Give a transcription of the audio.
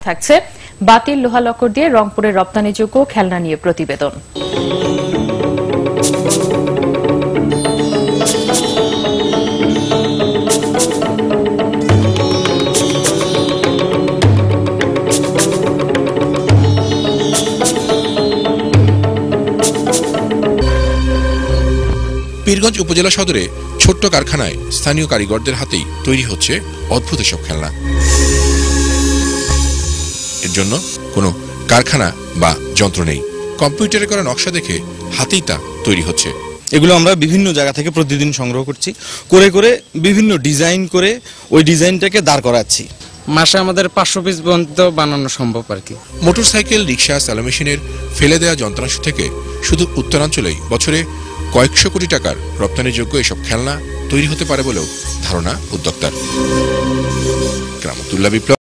থাকছে বাতিল লোহালক্কর দিয়ে রংপুরের রপ্তানিযোগ্য খেলনা নিয়ে প্রতিবেদন। পীরগঞ্জ উপজেলা সদরে ছোট্ট কারখানায় স্থানীয় কারিগরদের হাতেই তৈরি হচ্ছে অদ্ভুত সব খেলনা। এর জন্য কোনো কারখানা বা যন্ত্র নেই, কম্পিউটারে করা নকশা দেখে হাতেই তা তৈরি হচ্ছে। এগুলো আমরা বিভিন্ন জায়গা থেকে প্রতিদিন সংগ্রহ করছি, করে বিভিন্ন ডিজাইন করে ওই ডিজাইনটাকে দাঁড় করাচ্ছি। মাসে আমাদের 500 পিস পর্যন্ত বানানো সম্ভব আর কি। মোটরসাইকেল, রিক্সা, সেলোমেশিনের ফেলে দেওয়া যন্ত্রাংশ থেকে শুধু উত্তরাঞ্চলেই বছরে কয়েকশো কোটি টাকার রপ্তানিযোগ্য এসব খেলনা তৈরি হতে পারে বলেও ধারণা উদ্যোক্তার। গ্রামতুল্লাহ বিপ্লব।